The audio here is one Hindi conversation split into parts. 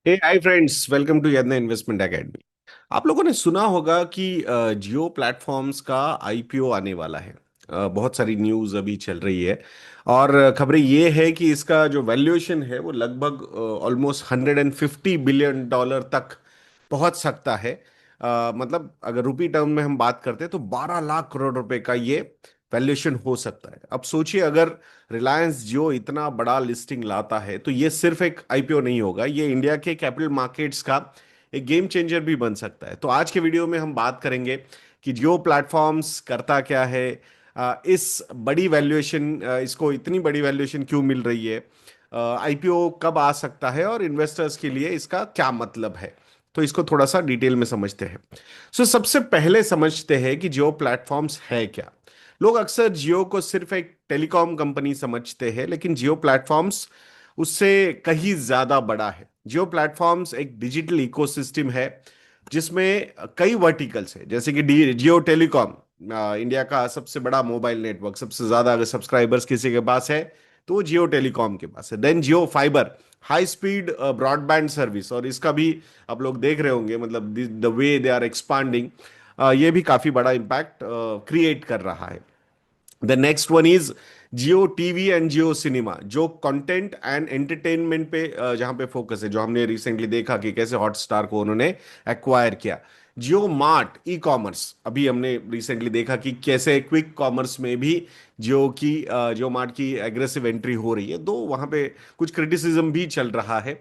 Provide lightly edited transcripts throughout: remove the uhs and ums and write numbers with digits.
Hey hi friends, welcome to Yadnya investment academy. आप लोगों ने सुना होगा कि जियो प्लेटफॉर्म्स का आईपीओ आने वाला है। बहुत सारी न्यूज़ अभी चल रही है और खबरें ये है कि इसका जो वैल्यूएशन है वो लगभग ऑलमोस्ट $150 बिलियन तक पहुंच सकता है। मतलब अगर रुपी टर्म में हम बात करते हैं तो 12 लाख करोड़ रुपए का ये वैल्यूएशन हो सकता है। अब सोचिए, अगर रिलायंस जियो इतना बड़ा लिस्टिंग लाता है तो ये सिर्फ एक आईपीओ नहीं होगा, ये इंडिया के कैपिटल मार्केट्स का एक गेम चेंजर भी बन सकता है। तो आज के वीडियो में हम बात करेंगे कि जियो प्लेटफॉर्म्स करता क्या है, इस बड़ी वैल्यूएशन, इसको इतनी बड़ी वैल्यूएशन क्यों मिल रही है, आईपीओ कब आ सकता है और इन्वेस्टर्स के लिए इसका क्या मतलब है। तो इसको थोड़ा सा डिटेल में समझते हैं। सबसे पहले समझते हैं कि जियो प्लेटफॉर्म्स है क्या। लोग अक्सर जियो को सिर्फ एक टेलीकॉम कंपनी समझते हैं, लेकिन जियो प्लेटफॉर्म्स उससे कहीं ज्यादा बड़ा है। जियो प्लेटफॉर्म्स एक डिजिटल इकोसिस्टम है जिसमें कई वर्टिकल्स है, जैसे कि जियो टेलीकॉम, इंडिया का सबसे बड़ा मोबाइल नेटवर्क। सबसे ज्यादा अगर सब्सक्राइबर्स किसी के पास है तो वो जियो टेलीकॉम के पास है। Then Jio fibre, high speed broadband service, और इसका भी आप लोग देख रहे होंगे, मतलब the way they are expanding, ये भी काफी बड़ा इम्पैक्ट क्रिएट कर रहा है। The next one is Jio TV and Jio cinema, जो कंटेंट एंड एंटरटेनमेंट पे जहां पे फोकस है, जो हमने रिसेंटली देखा कि कैसे हॉटस्टार को उन्होंने एक्वायर किया। जियो मार्ट ई कॉमर्स, अभी हमने रिसेंटली देखा कि कैसे क्विक कॉमर्स में भी जियो मार्ट की एग्रेसिव एंट्री हो रही है। दो वहां पे कुछ क्रिटिसिज्म भी चल रहा है,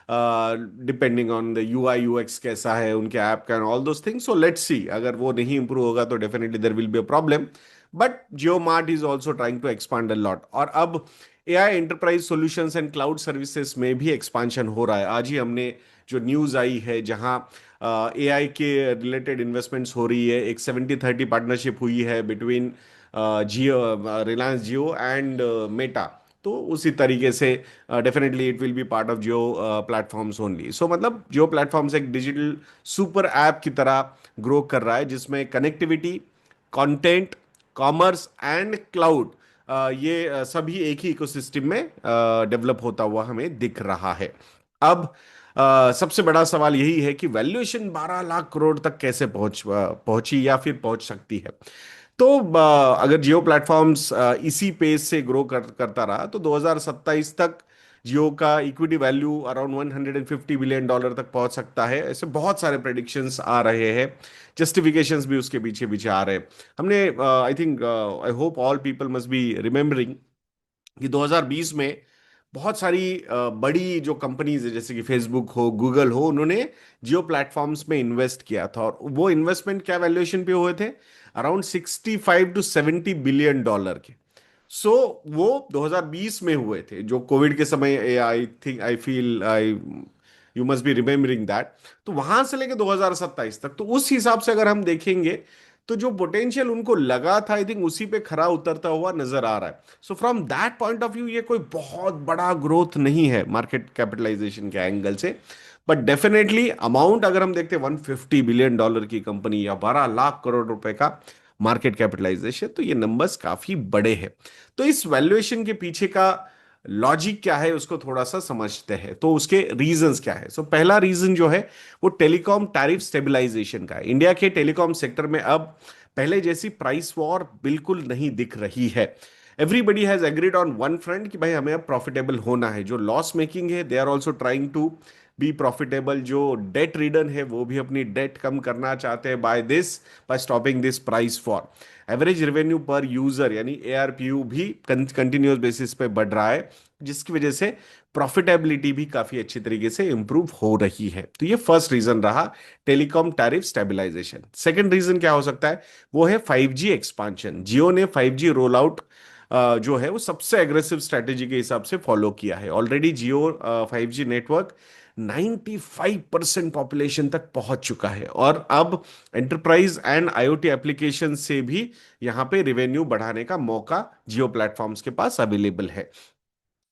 depending on the UI UX कैसा है उनके ऐप का and all those things. So let's see, अगर वो नहीं इंप्रूव होगा तो definitely there will be a problem. But Jio Mart is also trying to expand a lot, और अब AI enterprise solutions and cloud services में भी एक्सपांशन हो रहा है। आज ही हमने जो न्यूज आई है, जहां एआई के रिलेटेड इन्वेस्टमेंट्स हो रही है, एक 70-30 पार्टनरशिप हुई है between Jio, Reliance Jio and Meta. तो उसी तरीके से definitely it will be part of Jio platforms only. So मतलब जियो प्लेटफॉर्म्स एक डिजिटल सुपर ऐप की तरह ग्रो कर रहा है, जिसमें connectivity, content, commerce and cloud, ये सभी एक ही इकोसिस्टम में डेवलप होता हुआ हमें दिख रहा है। अब सबसे बड़ा सवाल यही है कि वैल्यूएशन 12 लाख करोड़ तक कैसे पहुंची या फिर पहुंच सकती है। तो अगर जियो प्लेटफॉर्म्स इसी पेस से ग्रो करता रहा तो 2027 तक जियो का इक्विटी वैल्यू अराउंड $150 बिलियन तक पहुंच सकता है। ऐसे बहुत सारे प्रेडिक्शंस आ रहे हैं, जस्टिफिकेशंस भी उसके पीछे पीछे आ रहे हैं। हमने I think, I hope all people must be remembering कि 2020 में बहुत सारी बड़ी जो कंपनीज है, जैसे कि फेसबुक हो, गूगल हो, उन्होंने जियो प्लेटफॉर्म्स में इन्वेस्ट किया था। और वो इन्वेस्टमेंट क्या वैल्यूएशन पे हुए थे? अराउंड 65 to 70 बिलियन डॉलर के। सो वो 2020 में हुए थे, जो कोविड के समय, I think, I feel, I you must be remembering that. तो वहां से लेके 2027 तक, तो उस हिसाब से अगर हम देखेंगे तो जो पोटेंशियल उनको लगा था, आई थिंक उसी पे खरा उतरता हुआ नजर आ रहा है। So from that point of view ये कोई बहुत बड़ा ग्रोथ नहीं है मार्केट कैपिटलाइजेशन के एंगल से। बट डेफिनेटली अमाउंट अगर हम देखते हैं, $150 बिलियन की कंपनी या 12 लाख करोड़ रुपए का मार्केट कैपिटलाइजेशन, तो ये नंबर्स काफी बड़े हैं। तो इस वैल्यूएशन के पीछे का लॉजिक क्या है उसको थोड़ा सा समझते हैं। तो उसके रीजंस क्या है? पहला रीजन जो है वो टेलीकॉम टैरिफ स्टेबलाइजेशन का है। इंडिया के टेलीकॉम सेक्टर में अब पहले जैसी प्राइस वॉर बिल्कुल नहीं दिख रही है। Everybody has agreed on one front कि भाई हमें अब प्रॉफिटेबल होना है। जो लॉस मेकिंग है, they are also trying to be profitable. जो डेट रीडन है वो भी अपनी डेट कम करना चाहते हैं by stopping this price war. Average revenue per user यानी एआरपीयू भी कंटिन्यूस बेसिस पे बढ़ रहा है, जिसकी वजह से प्रॉफिटेबिलिटी भी काफी अच्छी तरीके से इंप्रूव हो रही है। तो ये फर्स्ट रीजन रहा, telecom tariff stabilisation. Second reason क्या हो सकता है? वो है 5G एक्सपांशन। जियो ने 5G रोल आउट जो है वो सबसे एग्रेसिव स्ट्रेटेजी के हिसाब से फॉलो किया है। ऑलरेडी जियो 5G नेटवर्क 95% पॉपुलेशन तक पहुंच चुका है, और अब एंटरप्राइज एंड आईओटी एप्लीकेशन से भी यहां पे रेवेन्यू बढ़ाने का मौका जियो प्लेटफॉर्म्स के पास अवेलेबल है।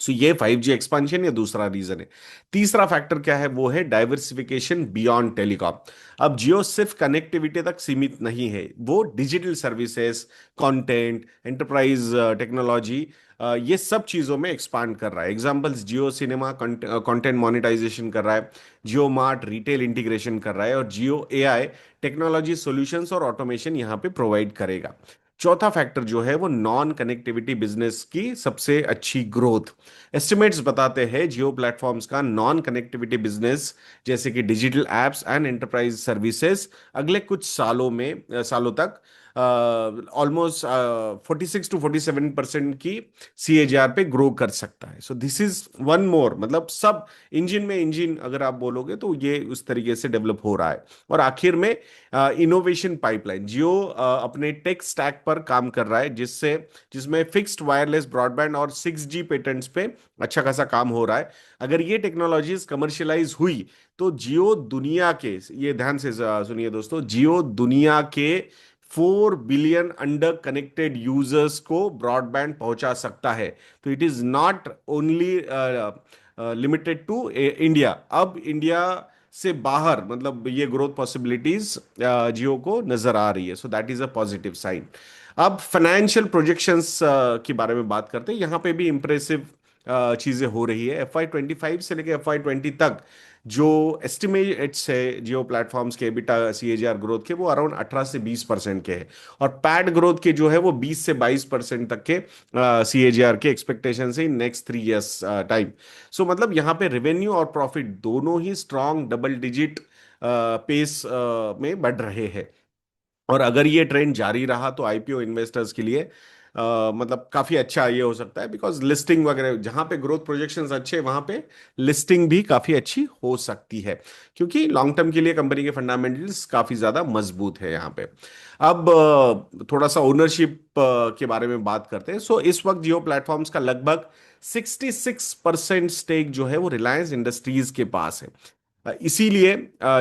सो ये 5G एक्सपांशन या दूसरा रीजन है। तीसरा फैक्टर क्या है, वो है डाइवर्सिफिकेशन बियॉन्ड टेलीकॉम। अब जियो सिर्फ कनेक्टिविटी तक सीमित नहीं है, वो digital services, content, enterprise technology, ये सब चीजों में एक्सपांड कर रहा है। एग्जांपल्स, जियो सिनेमा कंटेंट मोनेटाइजेशन कर रहा है, जियो मार्ट रिटेल इंटीग्रेशन कर रहा है, और जियो एआई टेक्नोलॉजी सॉल्यूशंस और ऑटोमेशन यहाँ पे प्रोवाइड करेगा। चौथा फैक्टर जो है वो नॉन कनेक्टिविटी बिजनेस की सबसे अच्छी ग्रोथ। एस्टिमेट्स बताते हैं जियो प्लेटफॉर्म्स का नॉन कनेक्टिविटी बिजनेस, जैसे कि digital apps and enterprise services, अगले कुछ सालों तक ऑलमोस्ट 46 to 47% की CAGR पे ग्रो कर सकता है। So this is one more, मतलब सब इंजन में इंजन अगर आप बोलोगे तो ये उस तरीके से डेवलप हो रहा है। और आखिर में इनोवेशन पाइपलाइन, जियो अपने टेक स्टैक पर काम कर रहा है, जिसमें फिक्स्ड वायरलेस ब्रॉडबैंड और 6G पेटेंट्स पे अच्छा खासा काम हो रहा है। अगर ये टेक्नोलॉजीज कमर्शियलाइज हुई तो जियो दुनिया के, ये ध्यान से सुनिए दोस्तों, जियो दुनिया के 4 बिलियन अंडर कनेक्टेड यूजर्स को ब्रॉडबैंड पहुंचा सकता है। तो it is not only limited to India. अब इंडिया से बाहर, मतलब ये ग्रोथ पॉसिबिलिटीज जियो को नजर आ रही है। So that is a positive sign. अब फाइनेंशियल प्रोजेक्शंस के बारे में बात करते हैं। यहाँ पे भी इंप्रेसिव चीजें हो रही है। FY 25 से लेकर FY 20 तक जो एस्टिमेट्स है जियो प्लेटफॉर्म्स के एबिटा CAGR ग्रोथ के, वो अराउंड 18 से 20% के हैं। और पैड ग्रोथ के जो है वो 20 से 22% तक के CAGR के एक्सपेक्टेशन है इन नेक्स्ट 3 इयर्स टाइम। सो मतलब यहाँ पे रेवेन्यू और प्रॉफिट दोनों ही स्ट्रॉन्ग डबल डिजिट पेस में बढ़ रहे हैं। और अगर ये ट्रेंड जारी रहा तो IPO इन्वेस्टर्स के लिए मतलब काफी अच्छा ये हो सकता है, बिकॉज लिस्टिंग वगैरह जहां पे ग्रोथ प्रोजेक्शंस अच्छे हैं, वहां पे लिस्टिंग भी काफी अच्छी हो सकती है, क्योंकि लॉन्ग टर्म के लिए कंपनी के फंडामेंटल्स काफी ज्यादा मजबूत है यहाँ पे। अब थोड़ा सा ओनरशिप के बारे में बात करते हैं। सो इस वक्त जियो प्लेटफॉर्म्स का लगभग 66% स्टेक जो है वो रिलायंस इंडस्ट्रीज के पास है। इसीलिए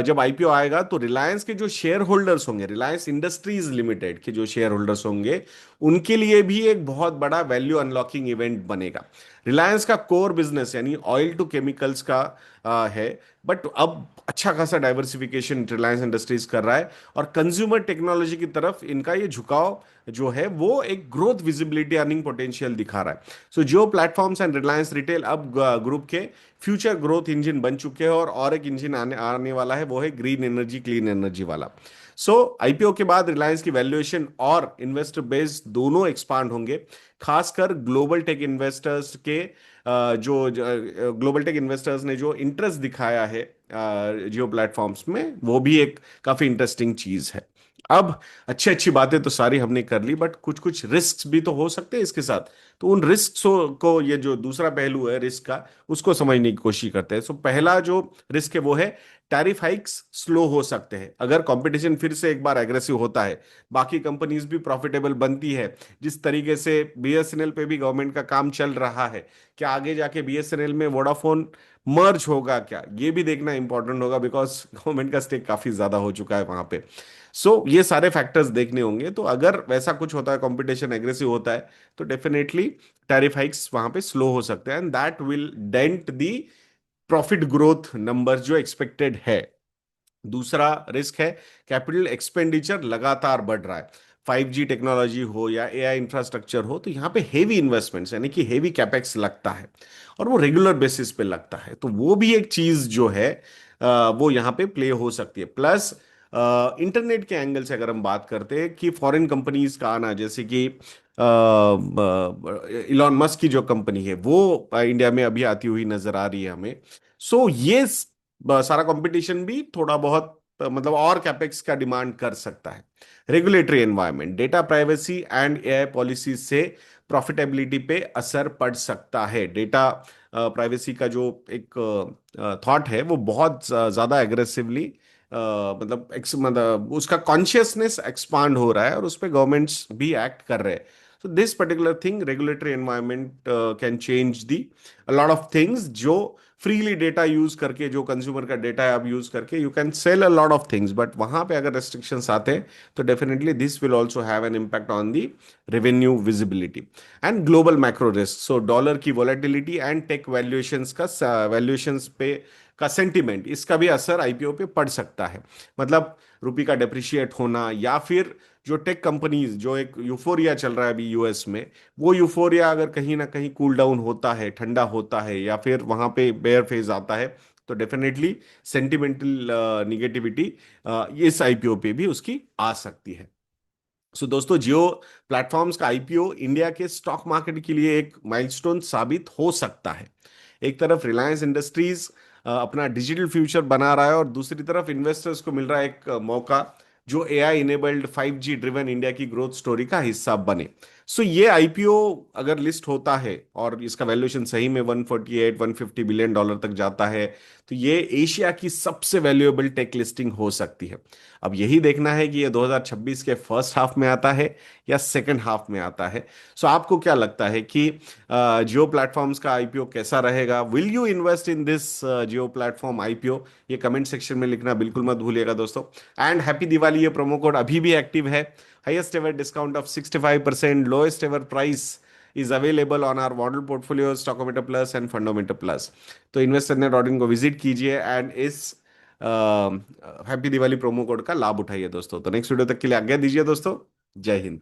जब IPO आएगा तो रिलायंस के जो शेयर होल्डर्स होंगे, रिलायंस इंडस्ट्रीज लिमिटेड के जो शेयर होल्डर्स होंगे, उनके लिए भी एक बहुत बड़ा वैल्यू अनलॉकिंग इवेंट बनेगा। रिलायंस का कोर बिजनेस यानी ऑयल टू केमिकल्स का है, बट अब अच्छा खासा डाइवर्सिफिकेशन रिलायंस इंडस्ट्रीज कर रहा है, और कंज्यूमर टेक्नोलॉजी की तरफ इनका ये झुकाव जो है वो एक ग्रोथ विजिबिलिटी अर्निंग पोटेंशियल दिखा रहा है। सो जियो प्लेटफॉर्म्स एंड रिलायंस रिटेल अब ग्रुप के फ्यूचर ग्रोथ इंजन बन चुके हैं, और एक इंजन आने आने वाला है, वो है ग्रीन एनर्जी, क्लीन एनर्जी वाला। सो IPO के बाद रिलायंस की वैल्यूएशन और इन्वेस्टर बेस दोनों एक्सपांड होंगे। खासकर ग्लोबल टेक इन्वेस्टर्स के जो ग्लोबल टेक इन्वेस्टर्स ने जो इंटरेस्ट दिखाया है जियो प्लेटफॉर्म्स में, वो भी एक काफी इंटरेस्टिंग चीज है। अब अच्छी अच्छी बातें तो सारी हमने कर ली, बट कुछ कुछ रिस्क भी तो हो सकते हैं इसके साथ। तो उन रिस्क को, ये जो दूसरा पहलू है रिस्क का, उसको समझने की कोशिश करते हैं। सो पहला जो रिस्क है वो है टैरिफ हाइक्स स्लो हो सकते हैं। अगर कंपटीशन फिर से एक बार एग्रेसिव होता है, बाकी कंपनीज भी प्रॉफिटेबल बनती है, जिस तरीके से BSNL पे भी गवर्नमेंट का काम चल रहा है, क्या आगे जाके BSNL में वोडाफोन मर्ज होगा क्या, ये भी देखना इंपॉर्टेंट होगा, बिकॉज गवर्नमेंट का स्टेक काफी ज्यादा हो चुका है वहां पे। ये सारे फैक्टर्स देखने होंगे। तो अगर वैसा कुछ होता है, कंपटीशन एग्रेसिव होता है, तो डेफिनेटली टैरिफ हाइक्स वहां पे स्लो हो सकते हैं, and that will dent the profit growth number जो एक्सपेक्टेड है। दूसरा रिस्क है कैपिटल एक्सपेंडिचर लगातार बढ़ रहा है। 5G टेक्नोलॉजी हो या AI इंफ्रास्ट्रक्चर हो, तो यहाँ पे हेवी इन्वेस्टमेंट्स यानी कि हेवी कैपेक्स लगता है, और वो रेगुलर बेसिस पे लगता है। तो वो भी एक चीज जो है वो यहाँ पे प्ले हो सकती है। प्लस इंटरनेट के एंगल से अगर हम बात करते हैं कि फॉरेन कंपनीज का आना, जैसे कि इलॉन मस्क की जो कंपनी है वो इंडिया में अभी आती हुई नजर आ रही है हमें। ये सारा कंपटीशन भी थोड़ा बहुत मतलब और कैपेक्स का डिमांड कर सकता है। Regulatory environment, data privacy and AI policy से प्रॉफिटेबिलिटी पे असर पड़ सकता है। डेटा प्राइवेसी का जो एक थॉट है वो बहुत ज्यादा एग्रेसिवली मतलब उसका कॉन्शियसनेस एक्सपांड हो रहा है, और उस पर गवर्नमेंट्स भी एक्ट कर रहे हैं। So this particular thing, regulatory environment can change the a lot of things जो फ्रीली डेटा यूज करके, जो कंज्यूमर का डेटा है आप यूज करके you can sell a lot of things, but वहां पे अगर रेस्ट्रिक्शंस आते हैं तो definitely this will also have an impact on the revenue visibility and global macro risk. So dollar की वॉलेटिलिटी एंड टेक वैल्यूएशंस का वैल्यूएशंस पे का सेंटिमेंट, इसका भी असर आईपीओ पे पड़ सकता है। मतलब रुपी का डेप्रिशिएट होना, या फिर जो टेक कंपनीज, जो एक यूफोरिया चल रहा है अभी यूएस में, वो यूफोरिया अगर कहीं ना कहीं कूल डाउन होता है, ठंडा होता है, या फिर वहां पे बेयर फेज आता है, तो डेफिनेटली सेंटिमेंटल निगेटिविटी इस आईपीओ पे भी उसकी आ सकती है। सो दोस्तों, जियो प्लेटफॉर्म्स का आईपीओ इंडिया के स्टॉक मार्केट के लिए एक माइलस्टोन साबित हो सकता है। एक तरफ रिलायंस इंडस्ट्रीज अपना डिजिटल फ्यूचर बना रहा है, और दूसरी तरफ इन्वेस्टर्स को मिल रहा है एक मौका जो AI enabled 5G driven India की ग्रोथ स्टोरी का हिस्सा बने। सो ये आईपीओ अगर लिस्ट होता है और इसका वैल्यूएशन सही में 148-150 बिलियन डॉलर तक जाता है, तो ये एशिया की सबसे वैल्यूएबल टेक लिस्टिंग हो सकती है। अब यही देखना है कि ये 2026 के फर्स्ट हाफ में आता है या सेकंड हाफ में आता है। सो आपको क्या लगता है कि जियो प्लेटफॉर्म्स का आईपीओ कैसा रहेगा? Will you invest in this Jio platform IPO? ये कमेंट सेक्शन में लिखना बिल्कुल मत भूलिएगा दोस्तों। एंड हैप्पी दिवाली, ये प्रोमो कोड अभी भी एक्टिव है। Highest ever discount of 65%, lowest ever price is available on our model portfolio, stockometer plus and fundometer plus. तो इन्वेस्टरनेट.इन को विजिट कीजिए एंड इस हैप्पी दिवाली प्रोमो कोड का लाभ उठाइए दोस्तों। तो नेक्स्ट वीडियो तक के लिए आज्ञा दीजिए दोस्तों। जय हिंद।